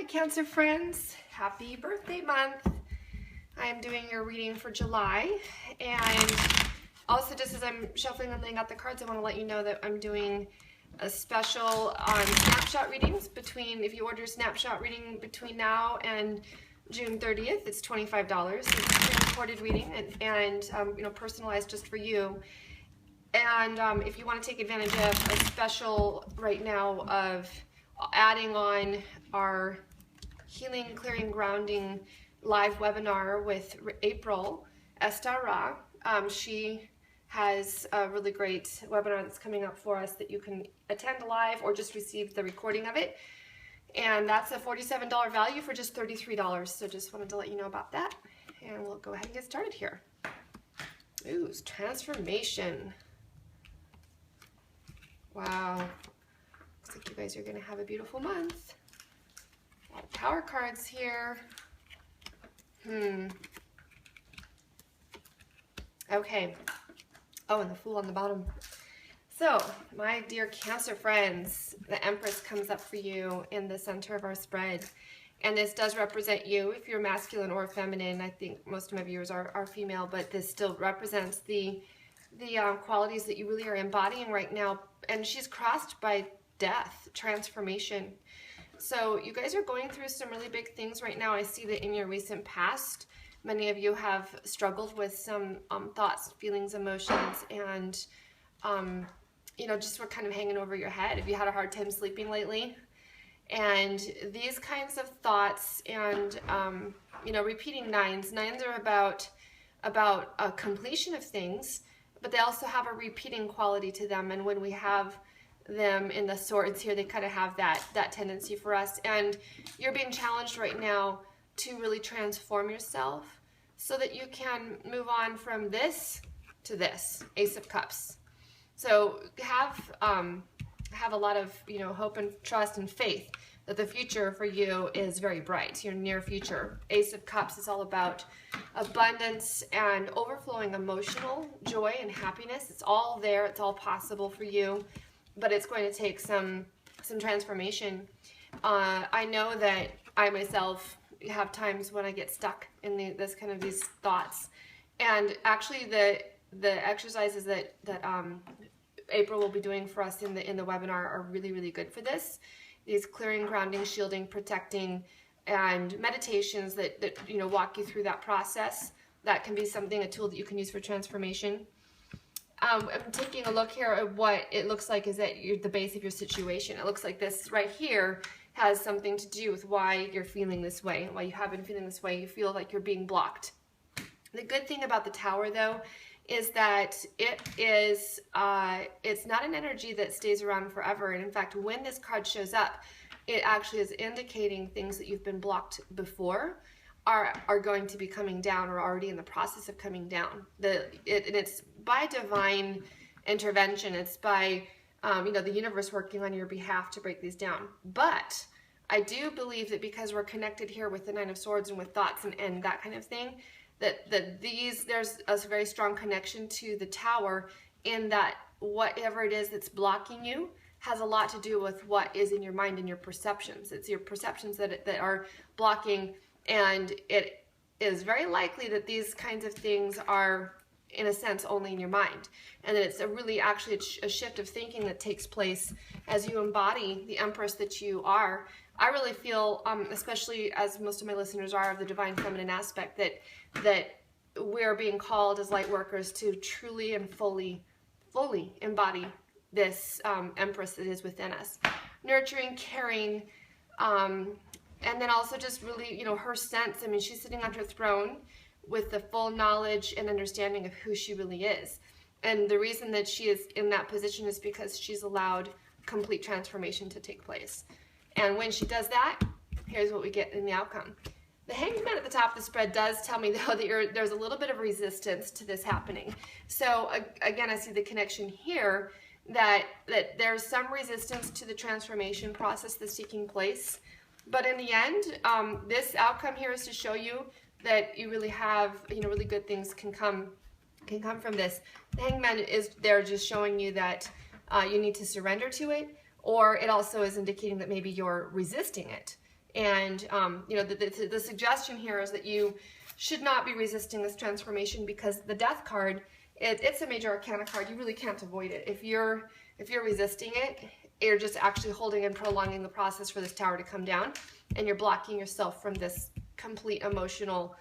Cancer friends. Happy birthday month. I am doing your reading for July, and also just as I'm shuffling and laying out the cards, I want to let you know that I'm doing a special on snapshot readings if you order a snapshot reading between now and June 30th, it's $25. It's a pre-recorded reading and personalized just for you. And if you want to take advantage of a special right now of adding on our Healing, Clearing, Grounding live webinar with April Estarra, she has a really great webinar that's coming up for us that you can attend live or just receive the recording of it. And that's a $47 value for just $33. So just wanted to let you know about that. And we'll go ahead and get started here. Ooh, it's transformation. Wow. Looks like you guys are going to have a beautiful month. A lot of power cards here. Okay. Oh, and the Fool on the bottom. So, my dear Cancer friends, the Empress comes up for you in the center of our spread. And this does represent you if you're masculine or feminine. I think most of my viewers are female, but this still represents the qualities that you really are embodying right now. And she's crossed by death, transformation. So you guys are going through some really big things right now. I see that in your recent past, many of you have struggled with some thoughts, feelings, emotions, and just were kind of hanging over your head. If you had a hard time sleeping lately, and these kinds of thoughts and repeating nines are about a completion of things, but they also have a repeating quality to them. And when we have them in the swords here, they kind of have that tendency for us. And you're being challenged right now to really transform yourself so that you can move on from this to this, Ace of Cups. So have a lot of hope and trust and faith that the future for you is very bright, your near future. Ace of Cups is all about abundance and overflowing emotional joy and happiness. It's all there, it's all possible for you, but it's going to take some transformation. I know that I myself have times when I get stuck in these thoughts, and actually the exercises that April will be doing for us in the webinar are really, really good for this. These clearing, grounding, shielding, protecting, and meditations that walk you through that process. That can be a tool that you can use for transformation. I'm taking a look here at what it looks like is at the base of your situation. It looks like this right here has something to do with why you're feeling this way, why you have been feeling this way. You feel like you're being blocked. The good thing about the Tower, though, is that it's not an energy that stays around forever. And in fact, when this card shows up, it actually is indicating things that you've been blocked before are going to be coming down or already in the process of coming down. And it's by divine intervention. It's by the universe working on your behalf to break these down. But I do believe that because we're connected here with the Nine of Swords and with thoughts and that kind of thing, that there's a very strong connection to the Tower, in that whatever it is that's blocking you has a lot to do with what is in your mind and your perceptions. It's your perceptions that are blocking, and it is very likely that these kinds of things are, in a sense, only in your mind, and that it's actually a shift of thinking that takes place as you embody the Empress that you are. I really feel, especially as most of my listeners are of the divine feminine aspect, that we're being called as light workers to truly and fully embody this Empress that is within us. Nurturing, caring, and then also just really, her sense. I mean, she's sitting on her throne with the full knowledge and understanding of who she really is. And the reason that she is in that position is because she's allowed complete transformation to take place. And when she does that, here's what we get in the outcome. The Hanged Man at the top of the spread does tell me, though, that there's a little bit of resistance to this happening. So again, I see the connection here that there's some resistance to the transformation process that's taking place. But in the end, this outcome here is to show you that you really have, really good things can come from this. The Hanged Man is there just showing you that you need to surrender to it, or it also is indicating that maybe you're resisting it. And, you know, the suggestion here is that you should not be resisting this transformation, because the Death card, it's a major arcana card. You really can't avoid it. If you're resisting it, you're just actually holding and prolonging the process for this tower to come down, and you're blocking yourself from this complete emotional,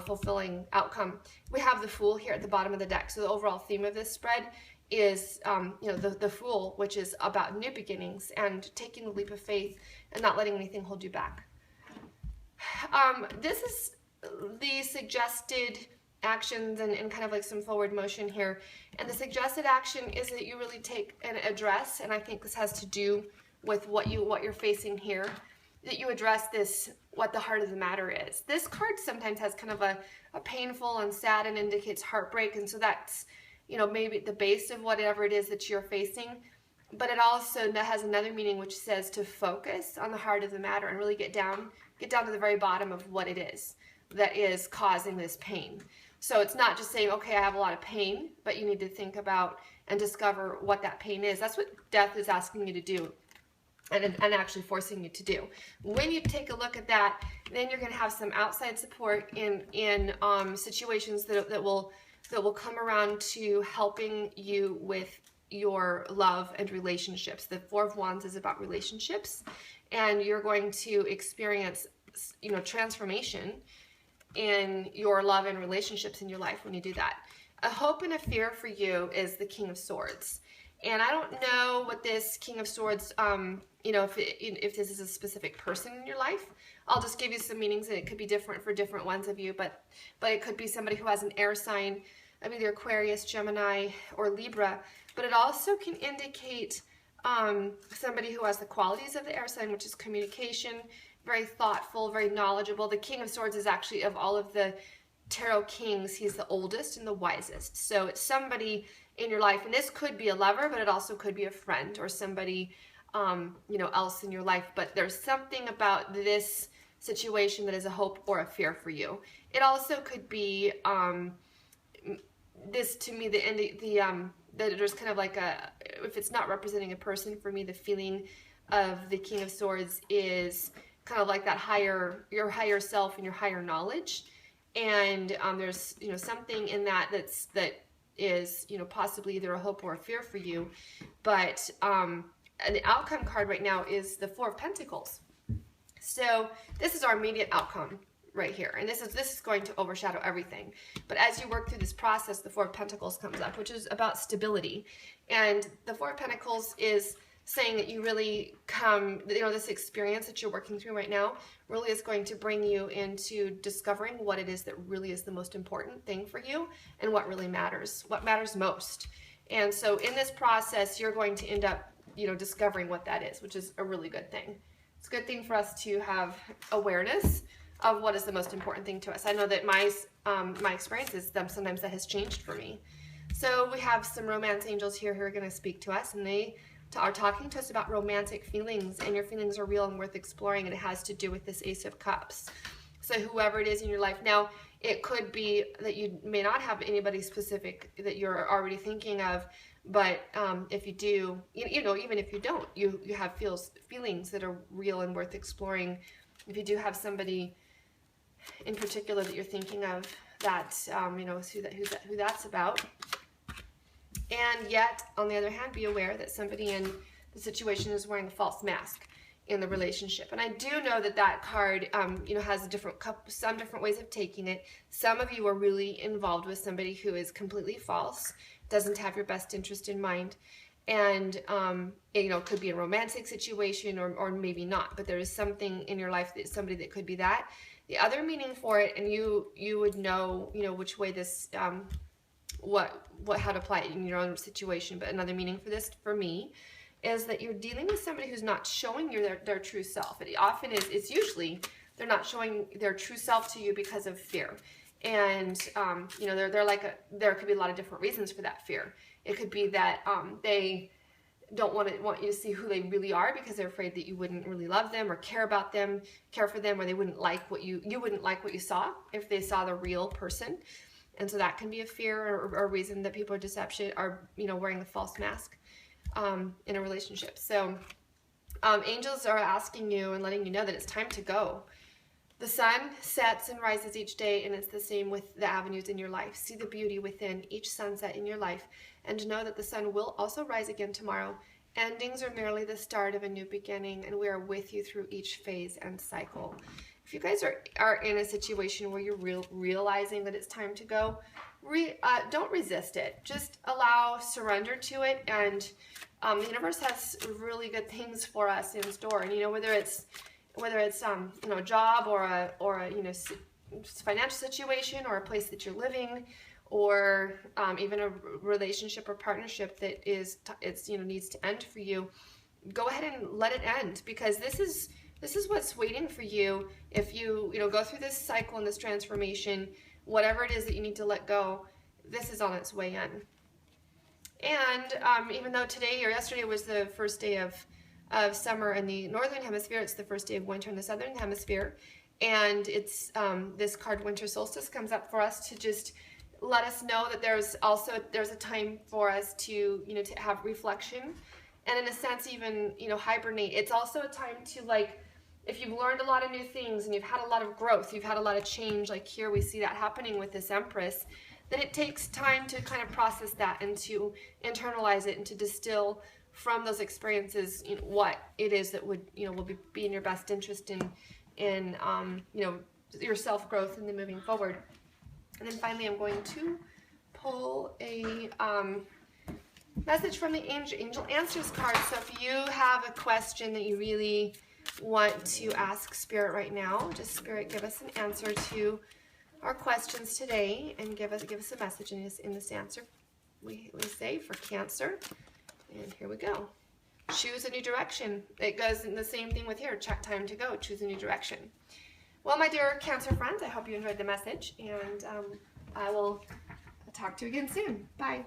fulfilling outcome. We have the Fool here at the bottom of the deck. So the overall theme of this spread is, you know, the Fool, which is about new beginnings and taking the leap of faith and not letting anything hold you back. This is the suggested actions and kind of like some forward motion here. And the suggested action is that you really take and address, and I think this has to do with what you're facing here, that you address this, what the heart of the matter is. This card sometimes has kind of a painful and sad and indicates heartbreak, and so that's, you know, maybe the base of whatever it is that you're facing. But it also has another meaning, which says to focus on the heart of the matter and really get down to the very bottom of what it is that is causing this pain. So it's not just saying, okay, I have a lot of pain, but you need to think about and discover what that pain is. That's what Death is asking you to do, and actually forcing you to do. When you take a look at that, then you're going to have some outside support in situations that will come around to helping you with your love and relationships. The Four of Wands is about relationships, and you're going to experience, you know, transformation in your love and relationships in your life when you do that. A hope and a fear for you is the King of Swords. And I don't know what this King of Swords, you know, if this is a specific person in your life. I'll just give you some meanings, and it could be different for different ones of you, but it could be somebody who has an air sign of either Aquarius, Gemini, or Libra. But it also can indicate somebody who has the qualities of the air sign, which is communication, very thoughtful, very knowledgeable. The King of Swords is actually, of all of the tarot kings, he's the oldest and the wisest. So it's somebody in your life, and this could be a lover, but it also could be a friend or somebody, you know, else in your life. But there's something about this situation that is a hope or a fear for you. It also could be this, to me, that there's kind of like a, if it's not representing a person, for me, the feeling of the King of Swords is kind of like that your higher self and your higher knowledge. And there's, you know, something in that that is, you know, possibly either a hope or a fear for you. But an outcome card right now is the Four of Pentacles. So this is our immediate outcome right here, and this is going to overshadow everything. But as you work through this process, the Four of Pentacles comes up, which is about stability. And the Four of Pentacles is saying that you really come, you know, this experience that you're working through right now really is going to bring you into discovering what it is that really is the most important thing for you, and what really matters, what matters most. And so in this process, you're going to end up, you know, discovering what that is, which is a really good thing. It's a good thing for us to have awareness of what is the most important thing to us. I know that my experience is sometimes that has changed for me. So we have some romance angels here who are going to speak to us, and they are talking to us about romantic feelings, and your feelings are real and worth exploring, and it has to do with this Ace of Cups. So whoever it is in your life now, it could be that you may not have anybody specific that you're already thinking of, but if you do, you know, even if you don't, you have feelings that are real and worth exploring. If you do have somebody in particular that you're thinking of, that you know, who that's about. And yet, on the other hand, be aware that somebody in the situation is wearing a false mask in the relationship. And I do know that that card, you know, has some different ways of taking it. Some of you are really involved with somebody who is completely false, doesn't have your best interest in mind, and you know, could be a romantic situation or maybe not. But there is something in your life that somebody that could be that. The other meaning for it, and you would know, you know, which way this how to apply it in your own situation. But another meaning for this, for me, is that you're dealing with somebody who's not showing you their true self. It often is, it's usually they're not showing their true self to you because of fear. And you know, there could be a lot of different reasons for that fear. It could be that they don't want you to see who they really are because they're afraid that you wouldn't really love them or care for them, or they wouldn't like what you wouldn't like what you saw if they saw the real person. And so that can be a fear or a reason that people are, you know, wearing a false mask in a relationship. So angels are asking you and letting you know that it's time to go. The sun sets and rises each day, and it's the same with the avenues in your life. See the beauty within each sunset in your life, and know that the sun will also rise again tomorrow. Endings are merely the start of a new beginning, and we are with you through each phase and cycle. If you guys are in a situation where you're realizing that it's time to go, don't resist it. Just surrender to it, and the universe has really good things for us in store. And whether it's a job or a financial situation, or a place that you're living, or even a relationship or partnership that needs to end for you, go ahead and let it end, because this is what's waiting for you if you go through this cycle and this transformation. Whatever it is that you need to let go, this is on its way in. And even though today or yesterday was the first day of summer in the northern hemisphere, it's the first day of winter in the southern hemisphere, and it's this card winter solstice comes up for us to just let us know that there's a time for us to to have reflection, and in a sense even hibernate. It's also a time to, like, if you've learned a lot of new things and you've had a lot of growth, you've had a lot of change, like here we see that happening with this Empress, then it takes time to kind of process that and to internalize it and to distill from those experiences what it is that would will be in your best interest in your self-growth and then moving forward. And then finally, I'm going to pull a message from the Angel Answers card. So if you have a question that you really want to ask Spirit right now, just Spirit, give us an answer to our questions today, and give us a message in this answer. We say for Cancer, and here we go. Choose a new direction. It goes in the same thing with here. Check time to go. Choose a new direction. Well, my dear Cancer friends, I hope you enjoyed the message, and I will talk to you again soon. Bye.